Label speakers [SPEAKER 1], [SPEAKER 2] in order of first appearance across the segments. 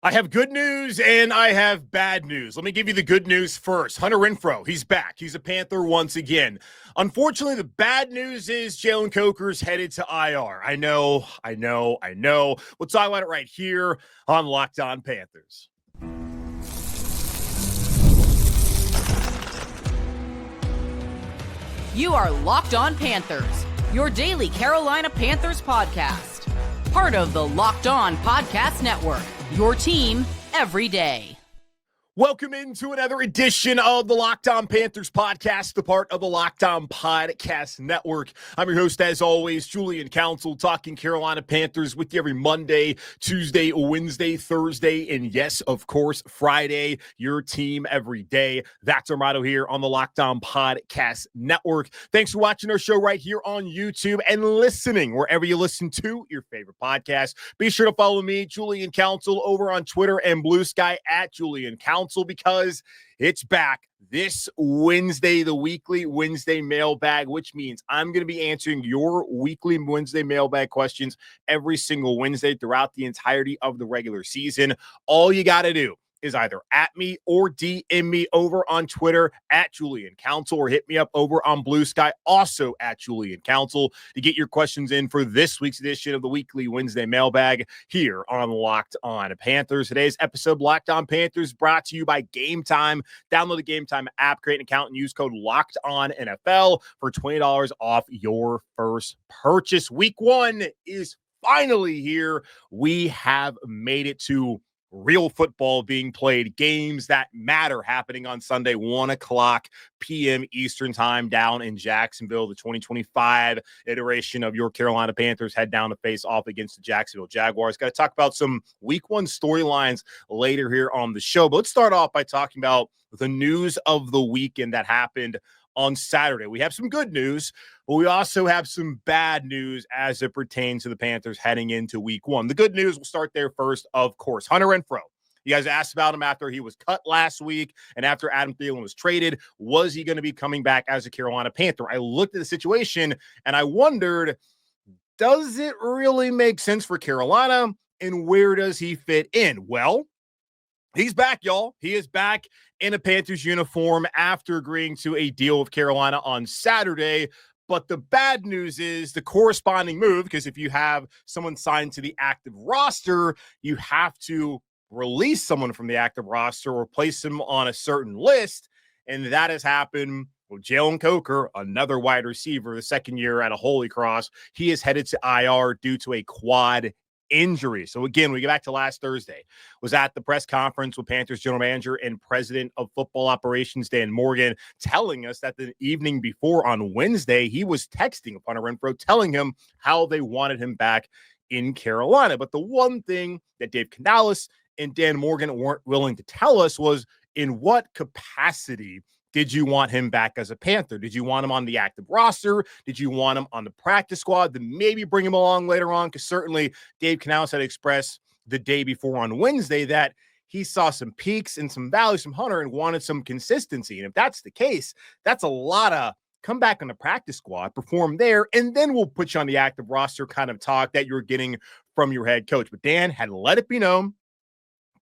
[SPEAKER 1] I have good news and I have bad news. Let me give you the good news first. Hunter Renfrow, he's back. He's a Panther once again. Unfortunately, the bad news is Jalen Coker's headed to IR. I know. We'll talk about it right here on Locked On Panthers.
[SPEAKER 2] You are Locked On Panthers, your daily Carolina Panthers podcast. Part of the Locked On Podcast Network, your team every day.
[SPEAKER 1] Welcome into another edition of the Locked On Panthers podcast, the part of the Locked On Podcast Network. I'm your host, as always, Julian Council, talking Carolina Panthers with you every Monday, Tuesday, Wednesday, Thursday, and yes, of course, Friday, your team every day. That's our motto here on the Locked On Podcast Network. Thanks for watching our show right here on YouTube and listening wherever you listen to your favorite podcast. Be sure to follow me, Julian Council, over on Twitter and Blue Sky at Julian Council, because it's back this Wednesday, the weekly Wednesday mailbag, which means I'm going to be answering your weekly Wednesday mailbag questions every single Wednesday throughout the entirety of the regular season. All you got to do is either at me or DM me over on Twitter at Julian Council, or hit me up over on Blue Sky, also at Julian Council, to get your questions in for this week's edition of the weekly Wednesday mailbag here on Locked On Panthers. Today's episode, Locked On Panthers, brought to you by Game Time. Download the Game Time app, create an account, and use code Locked On NFL for $20 off your first purchase. Week one is finally here. We have made it to real football being played, games that matter happening on Sunday, 1 o'clock p.m. Eastern time down in Jacksonville. The 2025 iteration of your Carolina Panthers head down to face off against the Jacksonville Jaguars. Got to talk about some week one storylines later here on the show. But let's start off by talking about the news of the weekend that happened on Saturday. We have some good news, but we also have some bad news as it pertains to the Panthers heading into week one. The good news, we'll start there first, of course. Hunter Renfrow. You guys asked about him after he was cut last week and after Adam Thielen was traded. Was he going to be coming back as a Carolina Panther? I looked at the situation and I wondered, does it really make sense for Carolina, and where does he fit in? Well, he's back, y'all. He is back in a Panthers uniform after agreeing to a deal with Carolina on Saturday. But the bad news is the corresponding move, because if you have someone signed to the active roster, you have to release someone from the active roster or place them on a certain list. And that has happened with Jalen Coker, another wide receiver, the second year at a Holy Cross. He is headed to IR due to a quad injury. So again, we get back to last Thursday, was at the press conference with Panthers general manager and president of football operations, Dan Morgan, telling us that the evening before on Wednesday, he was texting Hunter Renfrow, telling him how they wanted him back in Carolina. But the one thing that Dave Canales and Dan Morgan weren't willing to tell us was, in what capacity did you want him back as a Panther? Did you want him on the active roster? Did you want him on the practice squad? Then maybe bring him along later on, because certainly Dave Canales had expressed the day before on Wednesday that he saw some peaks and some valleys from Hunter and wanted some consistency. And if that's the case, that's a lot of come back on the practice squad, perform there, and then we'll put you on the active roster kind of talk that you're getting from your head coach. But Dan had let it be known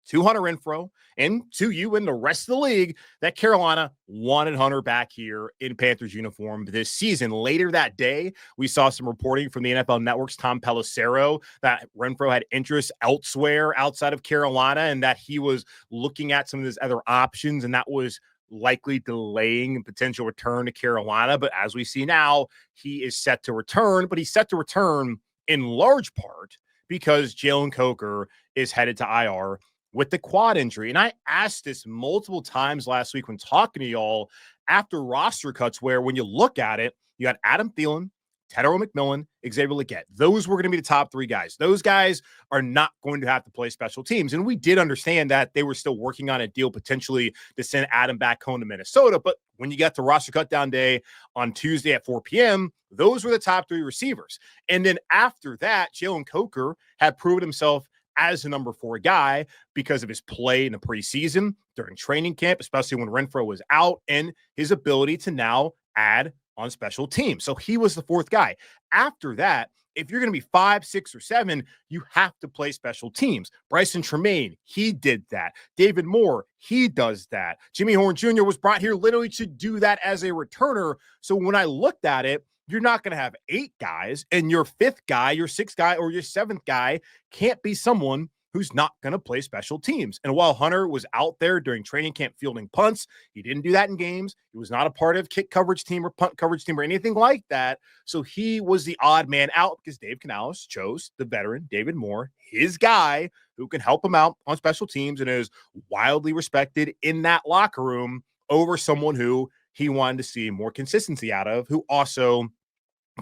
[SPEAKER 1] to Hunter Renfrow and to you and the rest of the league that Carolina wanted Hunter back here in Panthers uniform this season. Later that day, we saw some reporting from the NFL Network's Tom Pelissero that Renfrow had interest elsewhere outside of Carolina and that he was looking at some of his other options, and that was likely delaying a potential return to Carolina. But as we see now, he is set to return, but he's set to return in large part because Jalen Coker is headed to IR with the quad injury. And I asked this multiple times last week when talking to y'all after roster cuts, where when you look at it, you got Adam Thielen, Tetairoa McMillan, Xavier Legette. Those were going to be the top three guys. Those guys are not going to have to play special teams. And we did understand that they were still working on a deal potentially to send Adam back home to Minnesota. But when you got the roster cut down day on Tuesday at 4 p.m., those were the top three receivers. And then after that, Jalen Coker had proven himself as the number 4 guy because of his play in the preseason, during training camp, especially when Renfrow was out, and his ability to now add on special teams. So he was the 4th guy. After that, if you're going to be 5, 6, or 7, you have to play special teams. Bryson Tremaine, he did that. David Moore, he does that. Jimmy Horn Jr. was brought here literally to do that as a returner. So when I looked at it, you're not going to have 8 guys, and your 5th guy, your 6th guy, or your 7th guy can't be someone who's not going to play special teams. And while Hunter was out there during training camp fielding punts, he didn't do that in games. He was not a part of kick coverage team or punt coverage team or anything like that. So he was the odd man out because Dave Canales chose the veteran David Moore, his guy who can help him out on special teams and is wildly respected in that locker room over someone who he wanted to see more consistency out of, who also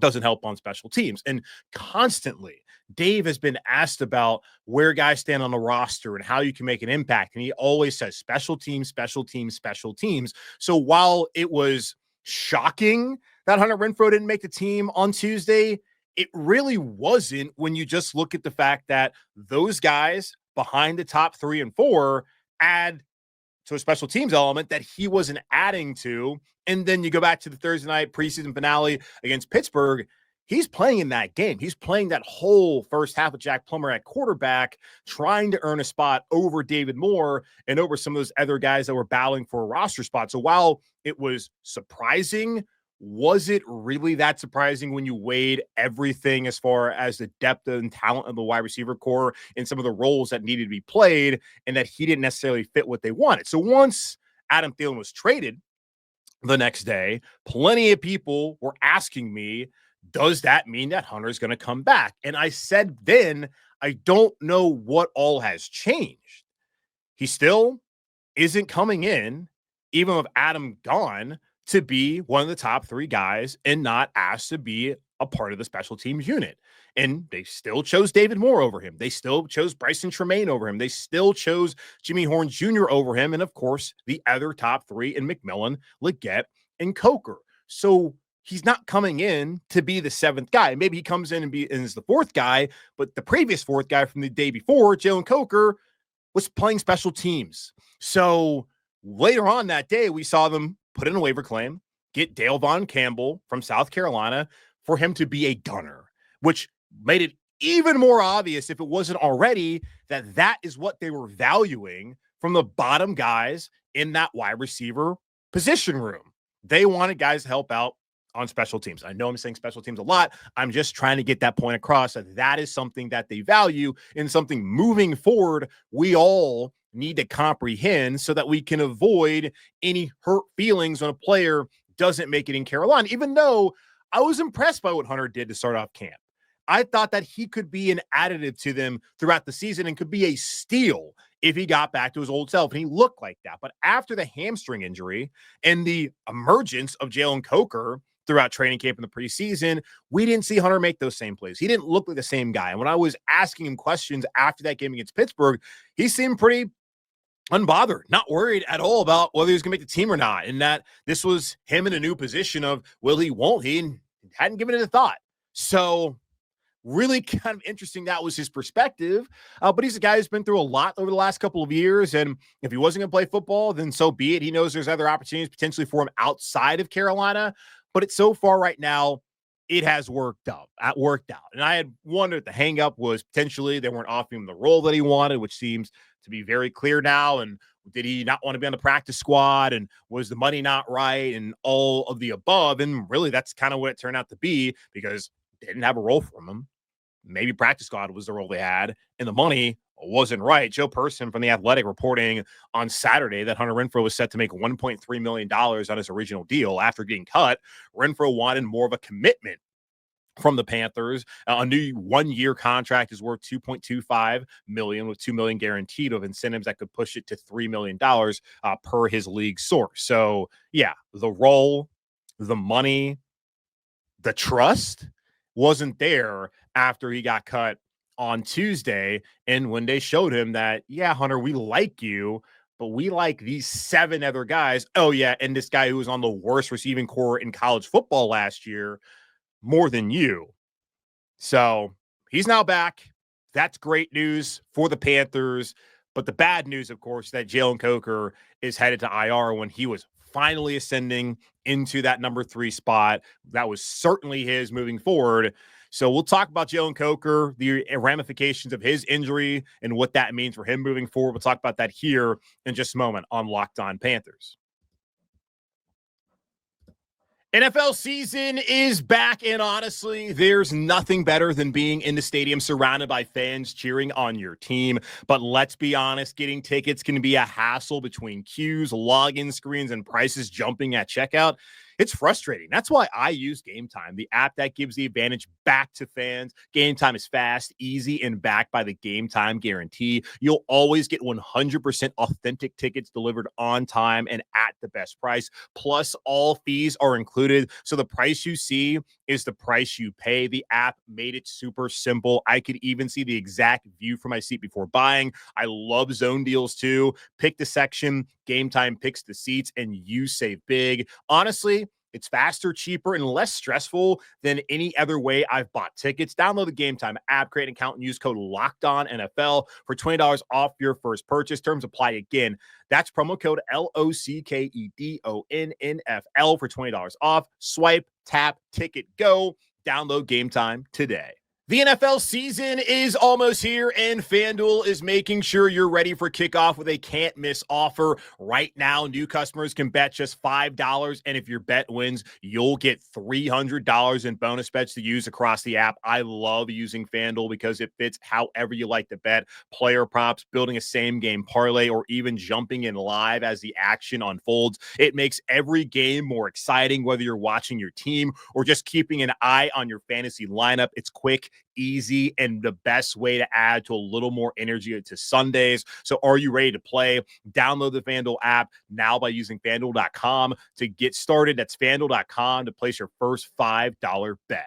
[SPEAKER 1] doesn't help on special teams. And constantly, Dave has been asked about where guys stand on the roster and how you can make an impact. And he always says special teams, special teams, special teams. So while it was shocking that Hunter Renfrow didn't make the team on Tuesday, it really wasn't when you just look at the fact that those guys behind the top 3 and 4 add to a special teams element that he wasn't adding to. And then you go back to the Thursday night preseason finale against Pittsburgh. He's playing in that game. He's playing that whole first half with Jack Plummer at quarterback, trying to earn a spot over David Moore and over some of those other guys that were battling for a roster spot. So while it was surprising, was it really that surprising when you weighed everything as far as the depth and talent of the wide receiver core and some of the roles that needed to be played, and that he didn't necessarily fit what they wanted? So once Adam Thielen was traded the next day, plenty of people were asking me, does that mean that Hunter's going to come back? And I said then, I don't know what all has changed. He still isn't coming in, even with Adam gone, to be one of the top 3 guys and not asked to be a part of the special teams unit. And they still chose David Moore over him. They still chose Bryson Tremaine over him. They still chose Jimmy Horn Jr. over him. And of course, the other top 3 in McMillan, Leggett, and Coker. So he's not coming in to be the 7th guy. Maybe he comes in and is the 4th guy, but the previous 4th guy from the day before, Jalen Coker, was playing special teams. So later on that day, we saw them put in a waiver claim, get Dale Von Campbell from South Carolina for him to be a gunner, which made it even more obvious, if it wasn't already, that that is what they were valuing from the bottom guys in that wide receiver position room. They wanted guys to help out on special teams. I know I'm saying special teams a lot. I'm just trying to get that point across, that that is something that they value and something moving forward we all need to comprehend so that we can avoid any hurt feelings when a player doesn't make it in Carolina. Even though I was impressed by what Hunter did to start off camp, I thought that he could be an additive to them throughout the season and could be a steal if he got back to his old self. And he looked like that. But after the hamstring injury and the emergence of Jalen Coker throughout training camp in the preseason, we didn't see Hunter make those same plays. He didn't look like the same guy. And when I was asking him questions after that game against Pittsburgh, he seemed pretty unbothered, not worried at all about whether he was going to make the team or not. And that this was him in a new position of will he, won't he, and hadn't given it a thought. So really kind of interesting. That was his perspective. But he's a guy who's been through a lot over the last couple of years. And if he wasn't going to play football, then so be it. He knows there's other opportunities potentially for him outside of Carolina. But it's so far right now, it has worked out. And I had wondered the hang up was potentially they weren't offering him the role that he wanted, which seems to be very clear now. And did he not want to be on the practice squad? And was the money not right? And all of the above. And really, that's kind of what it turned out to be, because they didn't have a role for him. Maybe practice squad was the role they had, and the money wasn't right. Joe Person from The Athletic reporting on Saturday that Hunter Renfrow was set to make $1.3 million on his original deal. After getting cut, Renfrow wanted more of a commitment from the Panthers. A new 1-year contract is worth $2.25 million, with $2 million guaranteed of incentives that could push it to $3 million per his league source. So yeah, the role, the money, the trust wasn't there after he got cut on Tuesday. And when they showed him that, yeah, Hunter, we like you, but we like these 7 other guys. Oh yeah, and this guy who was on the worst receiving core in college football last year more than you. So he's now back. That's great news for the Panthers. But the bad news, of course, that Jalen Coker is headed to IR when he was finally ascending into that number 3 spot. That was certainly his moving forward. So we'll talk about Jalen Coker, the ramifications of his injury and what that means for him moving forward. We'll talk about that here in just a moment on Locked On Panthers. NFL season is back, and honestly, there's nothing better than being in the stadium surrounded by fans cheering on your team. But let's be honest, getting tickets can be a hassle between queues, login screens, and prices jumping at checkout. It's frustrating. That's why I use Game Time, the app that gives the advantage back to fans. Game Time is fast, easy, and backed by the Game Time guarantee. You'll always get 100% authentic tickets delivered on time and at the best price. Plus, all fees are included, so the price you see is the price you pay. The app made it super simple. I could even see the exact view from my seat before buying. I love zone deals too. Pick the section, Game Time picks the seats, and you save big. Honestly, it's faster, cheaper, and less stressful than any other way I've bought tickets. Download the Game Time app, create an account, and use code LOCKEDONNFL for $20 off your first purchase. Terms apply again. That's promo code LOCKEDONNFL for $20 off. Swipe, tap, ticket, go. Download Game Time today. The NFL season is almost here, and FanDuel is making sure you're ready for kickoff with a can't-miss offer. Right now, new customers can bet just $5, and if your bet wins, you'll get $300 in bonus bets to use across the app. I love using FanDuel because it fits however you like to bet. Player props, building a same-game parlay, or even jumping in live as the action unfolds. It makes every game more exciting, whether you're watching your team or just keeping an eye on your fantasy lineup. It's quick, easy, and the best way to add to a little more energy to Sundays. So are you ready to play? Download the FanDuel app now by using FanDuel.com to get started. That's FanDuel.com to place your first $5 bet.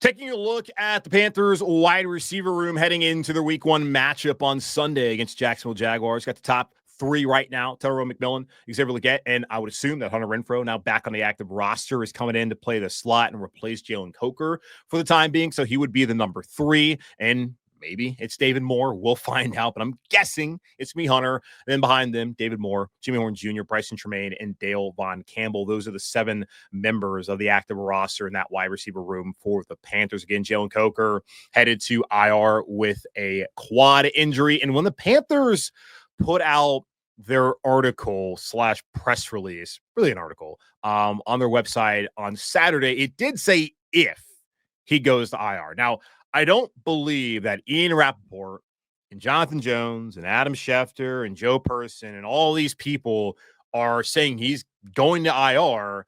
[SPEAKER 1] Taking a look at the Panthers wide receiver room heading into their week 1 matchup on Sunday against Jacksonville Jaguars. Got the top 3 right now: Tetairoa McMillan, Xavier Legette, and I would assume that Hunter Renfrow, now back on the active roster, is coming in to play the slot and replace Jalen Coker for the time being. So he would be the number 3, and maybe it's David Moore. We'll find out, but I'm guessing it's me, Hunter. And then behind them, David Moore, Jimmy Horn Jr., Bryson Tremaine, and Dale Von Campbell. Those are the 7 members of the active roster in that wide receiver room for the Panthers. Again, Jalen Coker headed to IR with a quad injury. And when the Panthers put out their article / press release, really an article, on their website on Saturday, it did say if he goes to IR. Now, I don't believe that Ian Rappaport and Jonathan Jones and Adam Schefter and Joe Person and all these people are saying he's going to IR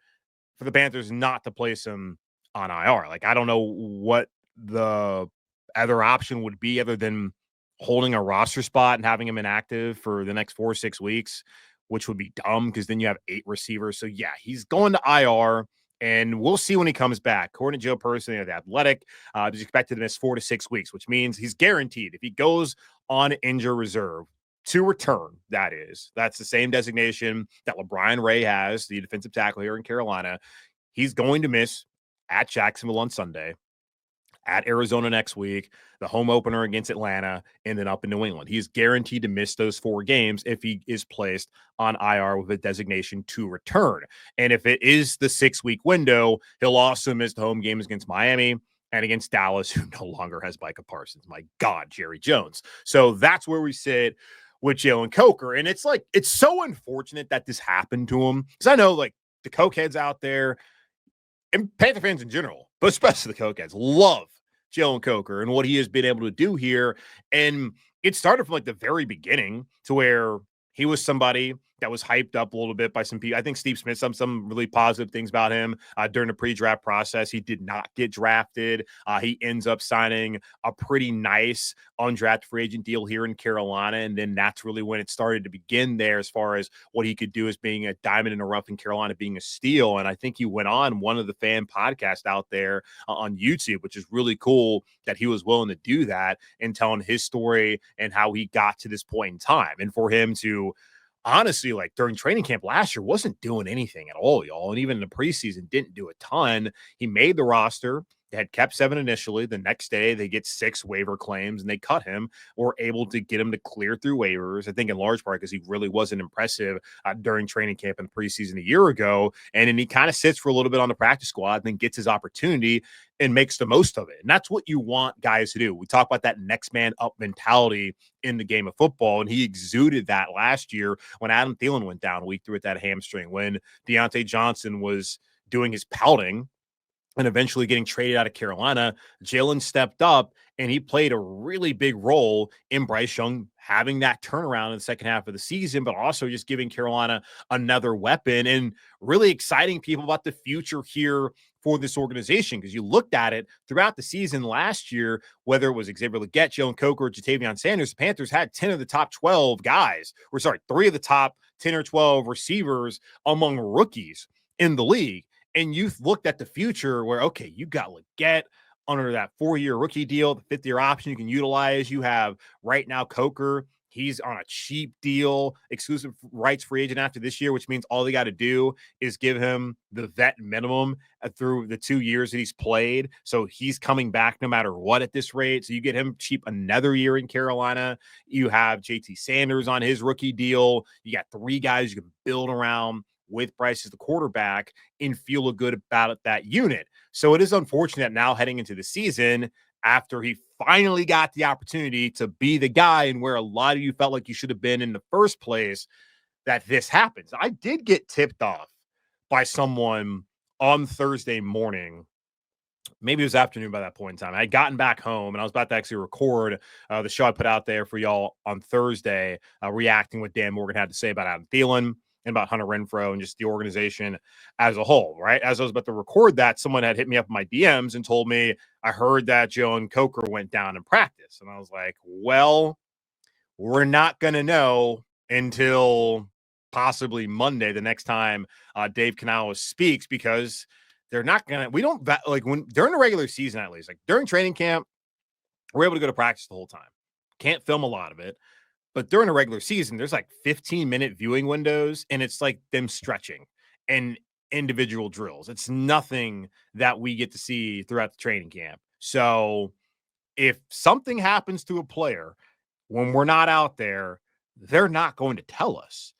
[SPEAKER 1] for the Panthers not to place him on IR. Like, I don't know what the other option would be other than holding a roster spot and having him inactive for the next 4 or 6 weeks, which would be dumb because then you have 8 receivers. So, yeah, he's going to IR, and we'll see when he comes back. According to Joe Person, the Athletic, he's expected to miss 4 to 6 weeks, which means he's guaranteed. If he goes on injury reserve to return, that's the same designation that LeBron Ray has, the defensive tackle here in Carolina. He's going to miss at Jacksonville on Sunday, at Arizona next week, the home opener against Atlanta, and then up in New England. He's guaranteed to miss those 4 games if he is placed on IR with a designation to return. And if it is the 6-week window, he'll also miss the home games against Miami and against Dallas, who no longer has Micah Parsons. My God, Jerry Jones. So that's where we sit with Jalen Coker. And it's like, it's so unfortunate that this happened to him. Because I know, like, the Cokeheads out there, and Panther fans in general, but especially the Cokeheads, love Jalen Coker and what he has been able to do here. And it started from like the very beginning to where he was somebody that was hyped up a little bit by some people. I think Steve Smith, some really positive things about him during the pre-draft process. He did not get drafted. He ends up signing a pretty nice undrafted free agent deal here in Carolina. And then that's really when it started to begin there as far as what he could do as being a diamond in the rough in Carolina, being a steal. And I think he went on one of the fan podcasts out there on YouTube, which is really cool that he was willing to do that and telling his story and how he got to this point in time. And for him to, honestly, like during training camp last year, wasn't doing anything at all, y'all. And even in the preseason, didn't do a ton. He made the roster had kept 7 initially. The next day, they get 6 waiver claims and they cut him, or able to get him to clear through waivers. I think in large part because he really wasn't impressive during training camp and preseason a year ago. And then he kind of sits for a little bit on the practice squad and then gets his opportunity and makes the most of it. And that's what you want guys to do. We talk about that next man up mentality in the game of football, and he exuded that last year when Adam Thielen went down week 3 with that hamstring, when Deontay Johnson was doing his pouting and eventually getting traded out of Carolina. Jalen stepped up, and he played a really big role in Bryce Young having that turnaround in the second half of the season, but also just giving Carolina another weapon and really exciting people about the future here for this organization. Because you looked at it throughout the season last year, whether it was Xavier Legette, Jalen Coker, or Jatavion Sanders, the Panthers had 10 of the top 12 guys, 3 of the top 10 or 12 receivers among rookies in the league. And you looked at the future where, okay, you got Legette under that 4-year rookie deal, the 5th-year option you can utilize. You have right now Coker. He's on a cheap deal, exclusive rights free agent after this year, which means all they got to do is give him the vet minimum through the 2 years that he's played. So he's coming back no matter what at this rate. So you get him cheap another year in Carolina. You have JT Sanders on his rookie deal. You got 3 guys you can build around with Bryce as the quarterback and feel good about that unit. So it is unfortunate now heading into the season, after he finally got the opportunity to be the guy and where a lot of you felt like you should have been in the first place, that this happens. I did get tipped off by someone on Thursday morning. Maybe it was afternoon by that point in time. I had gotten back home and I was about to actually record the show I put out there for y'all on Thursday, reacting what Dan Morgan had to say about Adam Thielen and about Hunter Renfrow and just the organization as a whole, right? As I was about to record that, someone had hit me up in my DMs and told me, I heard that Jalen Coker went down in practice. And I was like, well, we're not going to know until possibly Monday, the next time Dave Canales speaks, because they're not going to, we don't, like, when during the regular season, at least, like during training camp, we're able to go to practice the whole time. Can't film a lot of it. But during a regular season, there's like 15-minute viewing windows, and it's like them stretching and individual drills. It's nothing that we get to see throughout the training camp. So if something happens to a player when we're not out there, they're not going to tell us.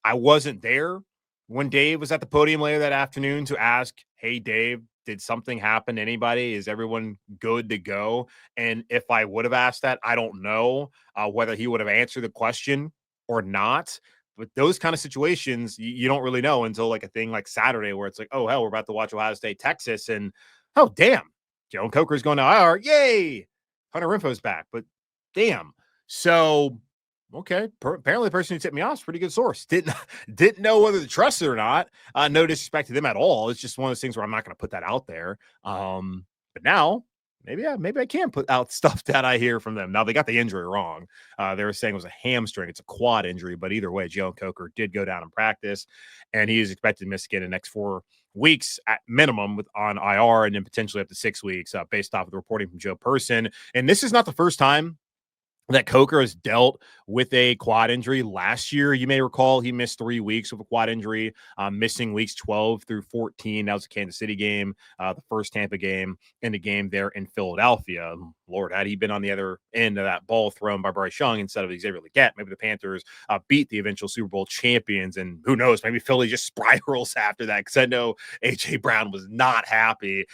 [SPEAKER 1] I wasn't there when Dave was at the podium later that afternoon to ask, hey, Dave, did something happen to anybody? Is everyone good to go? And if I would have asked that, I don't know whether he would have answered the question or not. But those kind of situations, you don't really know until like a thing like Saturday where it's like, oh, hell, we're about to watch Ohio State, Texas. And, oh, damn, Jalen Coker's going to IR. Yay. Hunter Renfrow's back. But damn. So, okay. Apparently the person who tipped me off is a pretty good source. Didn't know whether to trust it or not. No disrespect to them at all. It's just one of those things where I'm not going to put that out there. But now maybe I can put out stuff that I hear from them. Now they got the injury wrong. They were saying it was a hamstring. It's a quad injury, but either way, Jalen Coker did go down in practice, and he is expected to miss again in the next 4 weeks at minimum on IR, and then potentially up to 6 weeks based off of the reporting from Joe Person. And this is not the first time that Coker has dealt with a quad injury. Last year, you may recall, he missed 3 weeks with a quad injury, missing weeks 12 through 14. That was a Kansas City game, the first Tampa game, and the game there in Philadelphia. Lord, had he been on the other end of that ball thrown by Bryce Young instead of Xavier Legette, maybe the Panthers beat the eventual Super Bowl champions. And who knows, maybe Philly just spirals after that, because I know A.J. Brown was not happy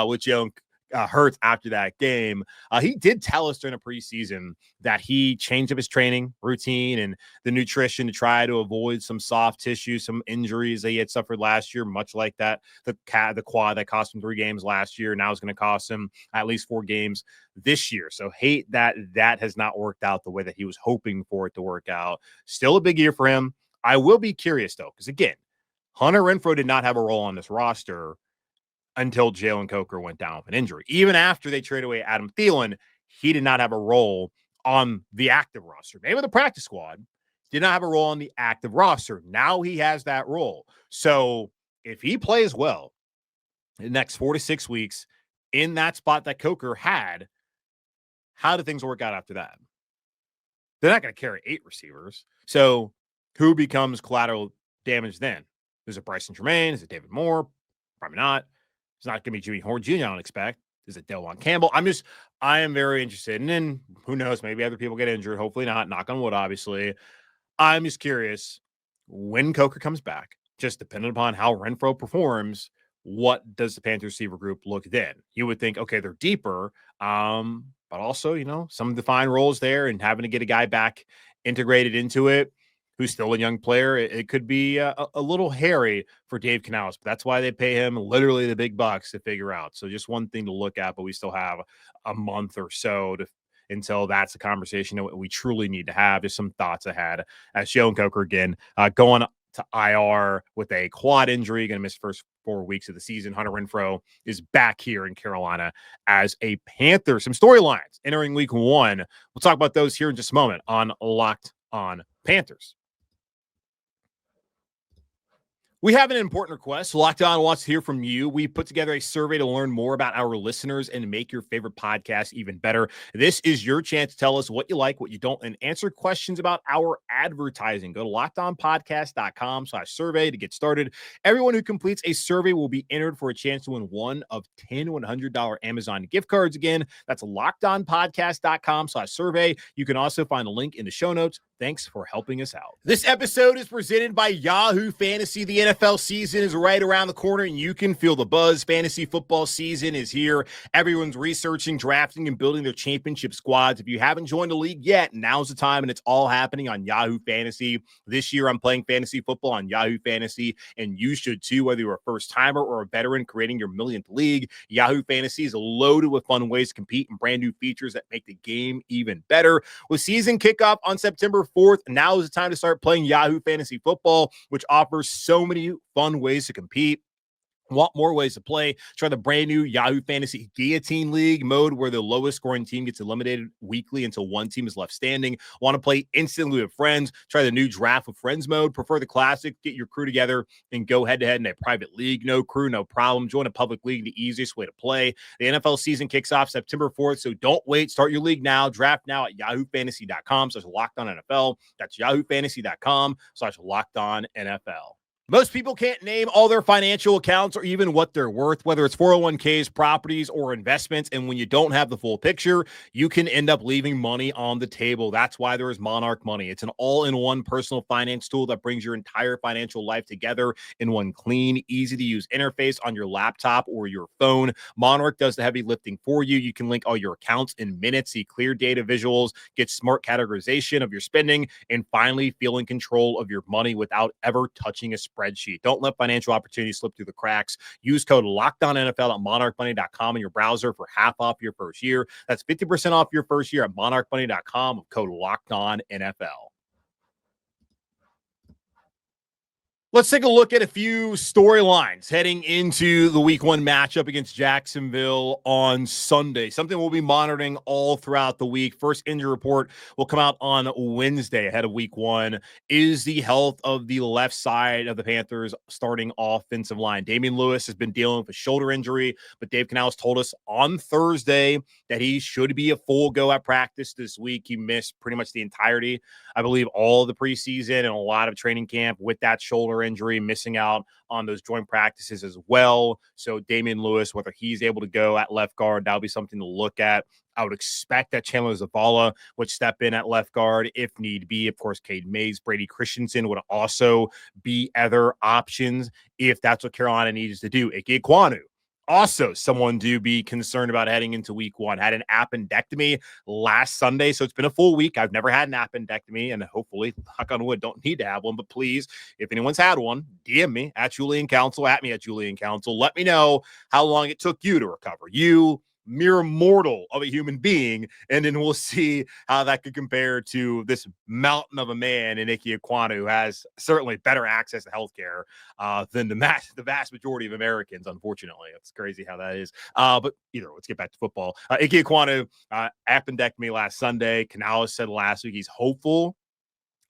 [SPEAKER 1] with Young Hurts after that game. He did tell us during the preseason that he changed up his training routine and the nutrition to try to avoid some soft tissue, some injuries that he had suffered last year, much like that, the quad that cost him 3 games last year. Now it's going to cost him at least 4 games this year. So hate that has not worked out the way that he was hoping for it to work out. Still a big year for him. I will be curious though, because again, Hunter Renfrow did not have a role on this roster until Jalen Coker went down with an injury. Even after they traded away Adam Thielen, he did not have a role on the active roster. Maybe the practice squad did not have a role on the active roster. Now he has that role. So if he plays well in the next 4 to 6 weeks in that spot that Coker had, how do things work out after that? They're not going to carry 8 receivers. So who becomes collateral damage then? Is it Bryson Tremaine? Is it David Moore? Probably not. It's not going to be Jimmy Horn Jr., I don't expect. Is it Delvon Campbell? I am very interested. And then who knows, maybe other people get injured. Hopefully not. Knock on wood, obviously. I'm just curious when Coker comes back, just depending upon how Renfrow performs, what does the Panthers receiver group look then? You would think, okay, they're deeper, but also, some defined roles there and having to get a guy back integrated into it who's still a young player, it could be a little hairy for Dave Canales. But that's why they pay him literally the big bucks to figure out. So just one thing to look at, but we still have a month or so until that's a conversation that we truly need to have. Just some thoughts I had as Jalen Coker again going to IR with a quad injury, going to miss first 4 weeks of the season. Hunter Renfrow is back here in Carolina as a Panther. Some storylines entering week 1. We'll talk about those here in just a moment on Locked On Panthers. We have an important request. Locked On wants to hear from you. We put together a survey to learn more about our listeners and make your favorite podcast even better. This is your chance to tell us what you like, what you don't, and answer questions about our advertising. Go to lockedonpodcast.com/survey to get started. Everyone who completes a survey will be entered for a chance to win one of 10 $100 Amazon gift cards. Again, that's lockedonpodcast.com/survey. You can also find a link in the show notes. Thanks for helping us out. This episode is presented by Yahoo Fantasy. The NFL season is right around the corner, and you can feel the buzz. Fantasy football season is here. Everyone's researching, drafting, and building their championship squads. If you haven't joined the league yet, now's the time, and it's all happening on Yahoo Fantasy. This year, I'm playing fantasy football on Yahoo Fantasy, and you should too, whether you're a first-timer or a veteran creating your millionth league. Yahoo Fantasy is loaded with fun ways to compete and brand new features that make the game even better. With season kickoff on September 4th, now is the time to start playing Yahoo Fantasy Football, which offers so many fun ways to compete. Want more ways to play? Try the brand new Yahoo Fantasy Guillotine League mode, where the lowest scoring team gets eliminated weekly until one team is left standing. Want to play instantly with friends? Try the new Draft with Friends mode. Prefer the classic? Get your crew together and go head-to-head in a private league. No crew, no problem. Join a public league, the easiest way to play. The NFL season kicks off September 4th, so don't wait. Start your league now. Draft now at yahoofantasy.com/lockedonnfl. That's yahoofantasy.com/lockedonnfl. Most people can't name all their financial accounts or even what they're worth, whether it's 401ks, properties, or investments. And when you don't have the full picture, you can end up leaving money on the table. That's why there is Monarch Money. It's an all-in-one personal finance tool that brings your entire financial life together in one clean, easy-to-use interface on your laptop or your phone. Monarch does the heavy lifting for you. You can link all your accounts in minutes, see clear data visuals, get smart categorization of your spending, and finally feel in control of your money without ever touching a spreadsheet. Don't let financial opportunities slip through the cracks. Use code LOCKEDONNFL at monarchmoney.com in your browser for half off your first year. That's 50% off your first year at monarchmoney.com with code LOCKEDONNFL. Let's take a look at a few storylines heading into the week 1 matchup against Jacksonville on Sunday. Something we'll be monitoring all throughout the week. First injury report will come out on Wednesday ahead of week 1. Is the health of the left side of the Panthers starting offensive line? Damien Lewis has been dealing with a shoulder injury, but Dave Canales told us on Thursday that he should be a full go at practice this week. He missed pretty much the entirety, I believe, all the preseason and a lot of training camp with that shoulder injury, missing out on those joint practices as well. So Damien Lewis, whether he's able to go at left guard, that'll be something to look at. I would expect that Chandler Zavala would step in at left guard if need be. Of course, Cade Mays, Brady Christensen would also be other options if that's what Carolina needs to do. Ekwonu, also someone to be concerned about heading into week 1. Had an appendectomy last Sunday, so it's been a full week. I've never had an appendectomy, and hopefully, knock on wood, don't need to have one. But please, if anyone's had one, DM me at Julian Council, at me at Julian Council. Let me know how long it took you to recover. You, mere mortal of a human being, and then we'll see how that could compare to this mountain of a man in Ike Ekwonu, who has certainly better access to healthcare than the vast majority of Americans, unfortunately. It's crazy how that is. But either way, let's get back to football. Ike Ekwonu, appendectomy last Sunday. Canales said last week he's hopeful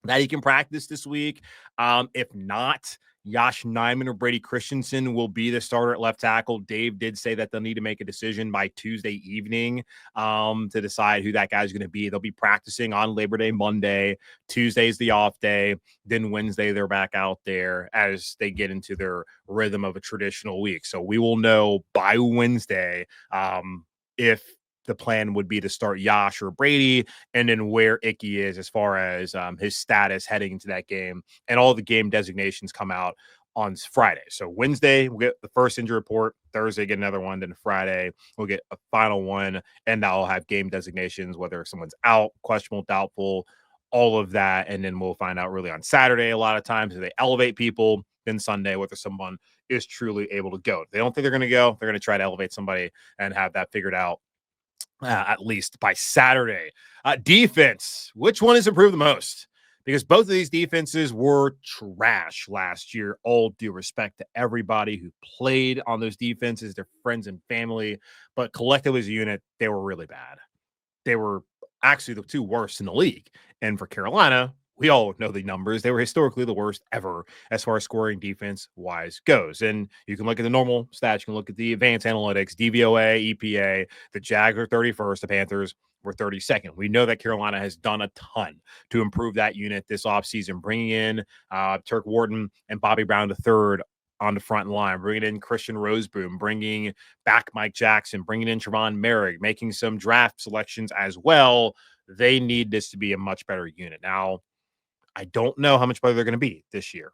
[SPEAKER 1] that he can practice this week. If not, Josh Nijman or Brady Christensen will be the starter at left tackle. Dave did say that they'll need to make a decision by Tuesday evening to decide who that guy's going to be. They'll be practicing on Labor Day Monday. Tuesday's the off day. Then Wednesday, they're back out there as they get into their rhythm of a traditional week. So we will know by Wednesday if the plan would be to start Josh or Brady, and then where Icky is as far as his status heading into that game. And all the game designations come out on Friday. So Wednesday, we'll get the first injury report. Thursday, get another one. Then Friday, we'll get a final one. And that'll have game designations, whether someone's out, questionable, doubtful, all of that. And then we'll find out really on Saturday a lot of times if they elevate people. Then Sunday, whether someone is truly able to go. If they don't think they're going to go, they're going to try to elevate somebody and have that figured out at least by Saturday. Defense, which one has improved the most? Because both of these defenses were trash last year. All due respect to everybody who played on those defenses, their friends and family, but collectively as a unit, they were really bad. They were actually the two worst in the league. And for Carolina, we all know the numbers. They were historically the worst ever as far as scoring defense-wise goes. And you can look at the normal stats. You can look at the advanced analytics, DVOA, EPA. The Jags are 31st. The Panthers were 32nd. We know that Carolina has done a ton to improve that unit this offseason, bringing in Turk, Wharton, and Bobby Brown III on the front line, bringing in Christian Roseboom, bringing back Mike Jackson, bringing in Trevon Merrick, making some draft selections as well. They need this to be a much better unit. Now, I don't know how much better they're going to be this year,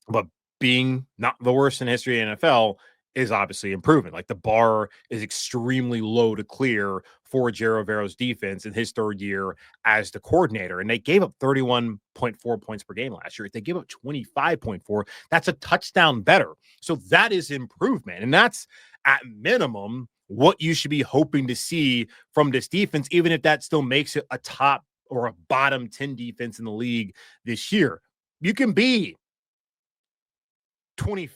[SPEAKER 1] but being not the worst in history of the NFL is obviously improving. Like the bar is extremely low to clear for Jero Vero's defense in his third year as the coordinator. And they gave up 31.4 points per game last year. If they give up 25.4, that's a touchdown better. So that is improvement. And that's at minimum what you should be hoping to see from this defense, even if that still makes it a top or a bottom 10 defense in the league this year. You can be 25th.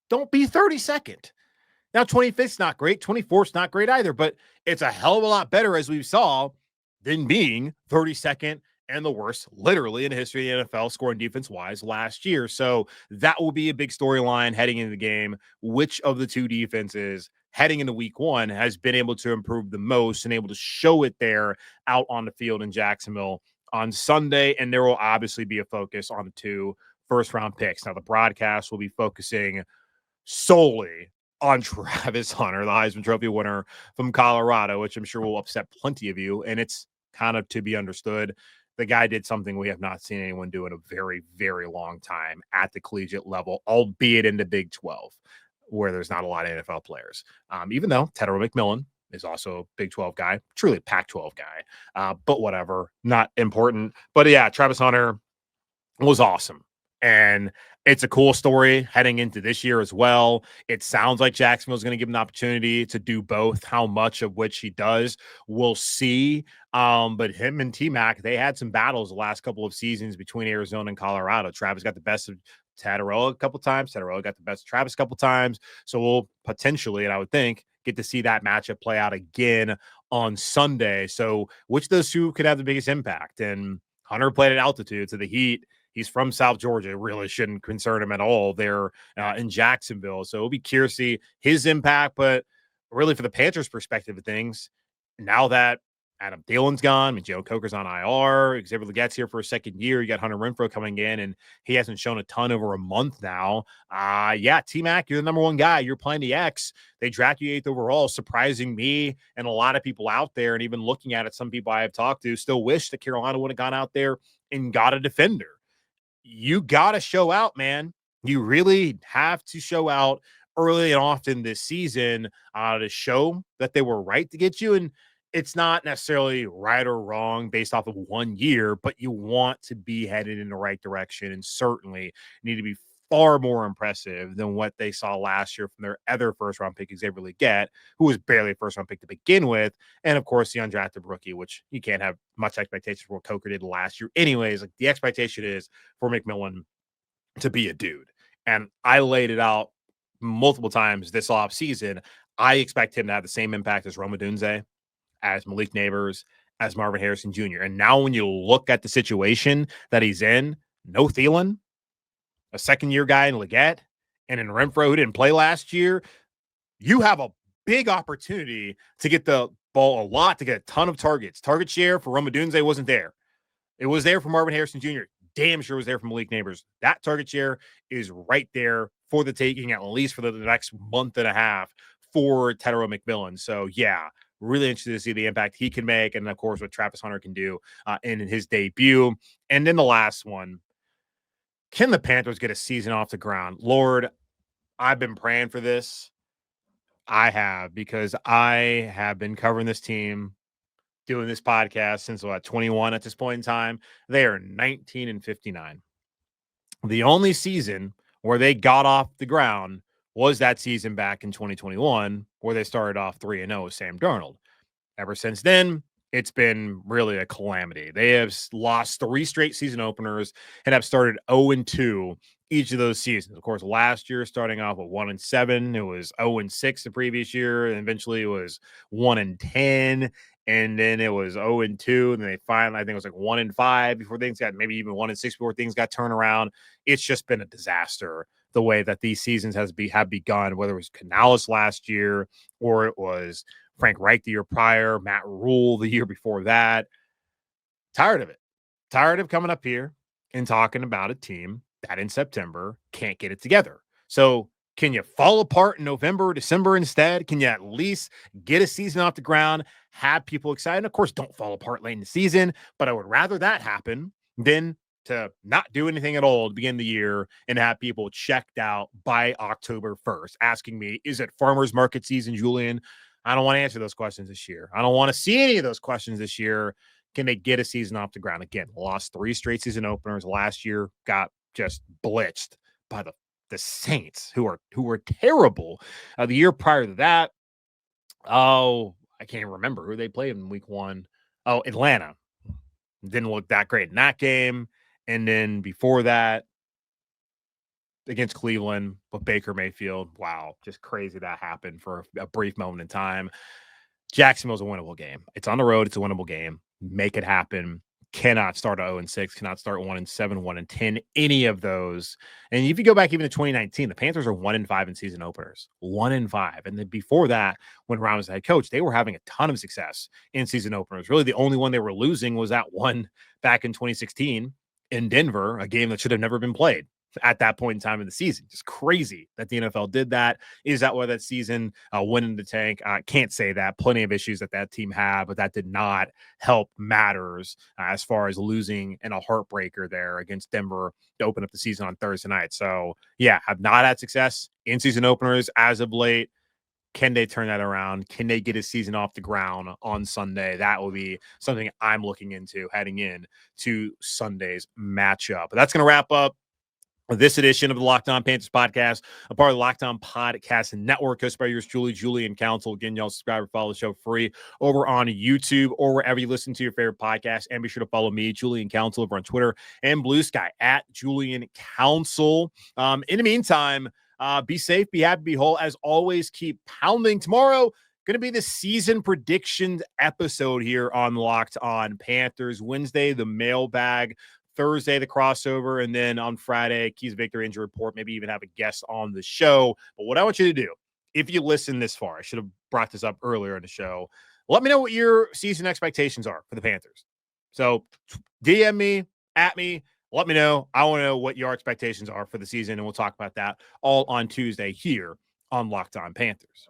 [SPEAKER 1] Don't be 32nd. Now, 25th is not great. 24th is not great either, but it's a hell of a lot better, as we saw, than being 32nd and the worst, literally, in the history of the NFL, scoring defense-wise last year. So that will be a big storyline heading into the game. Which of the two defenses heading into week one has been able to improve the most and able to show it there out on the field in Jacksonville on Sunday? And there will obviously be a focus on the two first-round picks. Now, the broadcast will be focusing solely on Travis Hunter, the Heisman Trophy winner from Colorado, which I'm sure will upset plenty of you. And it's kind of to be understood. The guy did something we have not seen anyone do in a very, very long time at the collegiate level, albeit in the Big 12, where there's not a lot of NFL players. Even though Tetairoa McMillan is also a Big 12 guy, truly Pac-12 guy, but whatever, not important. But yeah, Travis Hunter was awesome. And it's a cool story heading into this year as well. It sounds like Jacksonville's going to give him an opportunity to do both. How much of which he does, we'll see. But him and T-Mac, they had some battles the last couple of seasons between Arizona and Colorado. Travis got the best of Tetairoa a couple times. Tetairoa got the best of Travis a couple times. So we'll potentially, and I would think, get to see that matchup play out again on Sunday. So which of those two could have the biggest impact? And Hunter played at altitude, so the heat. He's from South Georgia. It really shouldn't concern him at all there in Jacksonville. So it'll be curious to see his impact. But really, for the Panthers' perspective of things, now that Adam Thielen's gone, Jalen Coker's on IR, Xavier Legette's here for a second year, you got Hunter Renfrow coming in, and he hasn't shown a ton over a month now. Yeah, T-Mac, you're the number one guy. You're playing the X. They draft you 8th overall, surprising me and a lot of people out there. And even looking at it, some people I have talked to still wish that Carolina would have gone out there and got a defender. You got to show out, man. You really have to show out early and often this season to show that they were right to get you. And it's not necessarily right or wrong based off of 1 year, but you want to be headed in the right direction and certainly need to be far more impressive than what they saw last year from their other first-round pick, Xavier Legette, who was barely a first-round pick to begin with, and, of course, the undrafted rookie, which you can't have much expectation for what Coker did last year. Anyways, like the expectation is for McMillan to be a dude, and I laid it out multiple times this offseason. I expect him to have the same impact as Rome Odunze, as Malik Neighbors, as Marvin Harrison Jr. And now when you look at the situation that he's in, no Thielen, a second-year guy in Leggett, and in Renfrow, who didn't play last year, you have a big opportunity to get the ball a lot, to get a ton of targets. Target share for Roma Dunze wasn't there. It was there for Marvin Harrison Jr. Damn sure was there for Malik Neighbors. That target share is right there for the taking, at least for the next month and a half for Tetairoa McMillan. So, yeah, really interested to see the impact he can make, and, of course, what Travis Hunter can do in his debut. And then the last one, can the Panthers get a season off the ground? Lord, I've been praying for this. I have, because I have been covering this team, doing this podcast since 21 at this point in time. They are 19-59. The only season where they got off the ground was that season back in 2021, where they started off 3-0 with Sam Darnold. Ever since then, it's been really a calamity. They have lost 3 straight season openers and have started 0-2 each of those seasons. Of course, last year starting off with 1-7, it was 0-6 the previous year, and eventually it was 1-10, and then it was 0-2, and then they finally, I think it was like 1-5 before things got, maybe even 1-6 before things got turned around. It's just been a disaster the way that these seasons have begun, whether it was Canales last year or it was Frank Reich the year prior, Matt Rule the year before that. Tired of it. Tired of coming up here and talking about a team that in September can't get it together. So can you fall apart in November or December instead? Can you at least get a season off the ground, have people excited? Of course, don't fall apart late in the season, but I would rather that happen than to not do anything at all to begin the year and have people checked out by October 1st, asking me, is it farmer's market season, Julian? I don't want to answer those questions this year. I don't want to see any of those questions this year. Can they get a season off the ground? Again, lost 3 straight season openers last year, got just blitzed by the Saints, who are terrible. The year prior to that, I can't remember who they played in week 1. Oh, Atlanta. Didn't look that great in that game. And then before that, against Cleveland with Baker Mayfield. Wow, just crazy that happened for a brief moment in time. Jacksonville's a winnable game. It's on the road. It's a winnable game. Make it happen. Cannot start 0-6. Cannot start 1-7, 1-10. Any of those. And if you go back even to 2019, the Panthers are 1-5 in season openers. 1-5. And then before that, when Ron was the head coach, they were having a ton of success in season openers. Really, the only one they were losing was that one back in 2016 in Denver, a game that should have never been played at that point in time in the season. Just crazy that the NFL did that. Is that why that season went in the tank? Can't say that. Plenty of issues that team had, but that did not help matters as far as losing in a heartbreaker there against Denver to open up the season on Thursday night. So, yeah, have not had success in season openers as of late. Can they turn that around? Can they get a season off the ground on Sunday? That will be something I'm looking into heading in to Sunday's matchup. But that's going to wrap up this edition of the Locked On Panthers podcast, a part of the Locked On Podcast Network, hosted by yours truly, Julian Council. Again, y'all subscribe or follow the show free over on YouTube or wherever you listen to your favorite podcast. And be sure to follow me, Julian Council, over on Twitter and Blue Sky at Julian Council. In the meantime, be safe, be happy, be whole. As always, keep pounding. Tomorrow, going to be the season predictions episode here on Locked On Panthers. Wednesday, the mailbag. Thursday, the crossover, and then on Friday, Keys Victory Injury Report, maybe even have a guest on the show. But what I want you to do, if you listen this far, I should have brought this up earlier in the show, let me know what your season expectations are for the Panthers. So DM me, at me, let me know. I want to know what your expectations are for the season, and we'll talk about that all on Tuesday here on Locked On Panthers.